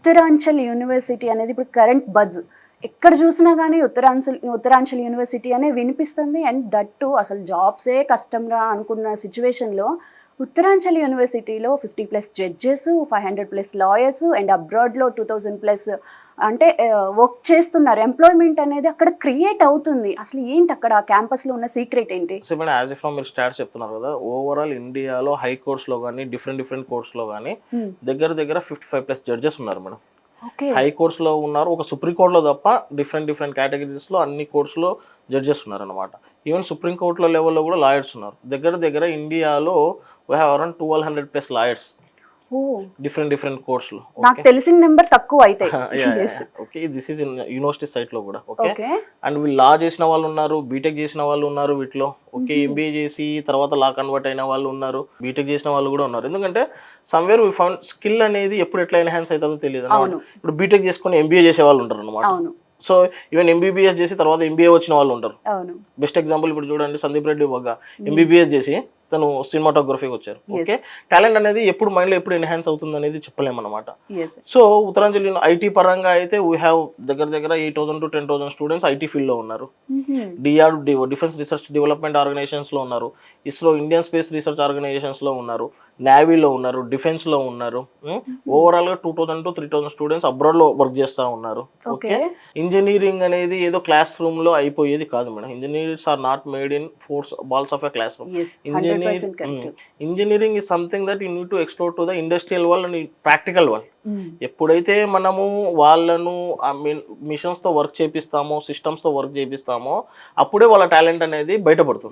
Uttaranchal university అనేది ఇప్పుడు current buzz. ఎక్కడ చూసినా కానీ ఉత్తరాంచల్ యూనివర్సిటీ అనే వినిపిస్తుంది. అండ్ దట్టు అసలు జాబ్సే కష్టంరా అనుకున్న సిచ్యువేషన్లో ఉత్తరాంచల్ యూనివర్సిటీలో 50+ జడ్జెస్, 500+ లాయర్స్ అండ్ అబ్రాడ్లో 2000+ అంటే వర్క్ చేస్తున్నారు. ఎంప్లాయ్మెంట్ అనేది అక్కడ క్రియేట్ అవుతుంది. అసలు ఏంటి అక్కడ క్యాంపస్లో ఉన్న సీక్రెట్ ఏంటి? సో మేడం, యాజ్ ఇఫ్ మీరు స్టార్ట్స్ చెప్తున్నారు కదా, ఓవరాల్ ఇండియాలో హై కోర్ట్స్లో కానీ డిఫరెంట్ కోర్ట్స్లో కానీ దగ్గర 55+ జడ్జెస్ ఉన్నారు మేడం. హై కోర్ట్స్లో ఉన్నారు, ఒక సుప్రీం కోర్టులో తప్ప డిఫరెంట్ కేటగిరీస్లో అన్ని కోర్ట్స్లో జడ్జెస్ ఉన్నారు అనమాట. ఈవెన్ సుప్రీం కోర్టులో లెవెల్లో కూడా లాయర్స్ ఉన్నారు. దగ్గర ఇండియాలో we have around 1200+ lawyers different కోర్స్లో. నాకు తెలిసిన నెంబర్ తక్కువ అయితే. Okay, this is university site లో కూడా. ఓకే, అండ్ వీళ్ళు లా చేసిన వాళ్ళు ఉన్నారు, బీటెక్ చేసిన వాళ్ళు ఉన్నారు వీటిలో. ఓకే, ఎంబీఏ చేసి తర్వాత లా కన్వర్ట్ అయిన వాళ్ళు ఉన్నారు, బీటెక్ చేసిన వాళ్ళు కూడా ఉన్నారు. ఎందుకంటే సమ్వేర్ వీ ఫౌండ్ స్కిల్ అనేది ఎప్పుడు ఎట్లా ఎన్హాన్స్ అవుతుందో తెలియదు. ఇప్పుడు బీటెక్ చేసుకుని ఎంబీఏ చేసే వాళ్ళు ఉంటారు అనమాట. సో ఈవెన్ ఎంబీబీఎస్ చేసి తర్వాత ఎంబీఏ వచ్చిన వాళ్ళు ఉంటారు. బెస్ట్ ఎగ్జాంపుల్ ఇప్పుడు చూడండి, సందీప్ రెడ్డి వగ్గ ఎంబీబీఎస్ చేసి తను సినిమాటోగ్రఫీకి వచ్చారు. ఓకే, టాలెంట్ అనేది ఎప్పుడు మైండ్లో ఎప్పుడు ఎన్హాన్స్ అవుతుంది అనేది చెప్పలేమన్నమాట. సో ఉత్తరాంచల్ ఐటీ పరంగా అయితే వీ హ్యావ్ దగ్గర 8,000 to 10,000 స్టూడెంట్స్ ఐటీ ఫీల్డ్లో ఉన్నారు. డిఆర్డిఓ డిఫెన్స్ రీసెర్చ్ డెవలప్మెంట్ ఆర్గనైజేషన్స్లో ఉన్నారు, ఇస్రో ఇండియన్ స్పేస్ రీసెర్చ్ ఆర్గనైజేషన్స్లో ఉన్నారు, నేవీలో ఉన్నారు, డిఫెన్స్లో ఉన్నారు. ఓవరాల్గా 2,000 to 3,000 స్టూడెంట్స్ అబ్రాడ్లో వర్క్ చేస్తూ ఉన్నారు. ఓకే, ఇంజనీరింగ్ అనేది ఏదో క్లాస్ రూమ్లో అయిపోయేది కాదు madam. Engineers are not made in four walls of a class room. Engineering is something that you need to explore to the industrial world and practical world. ఎప్పుడైతే మనము వాళ్ళను మిషన్స్ తో work చేపిస్తామో, systems తో work చేపిస్తామో, అప్పుడే వాళ్ళ talent అనేది బయటపడుతుంది.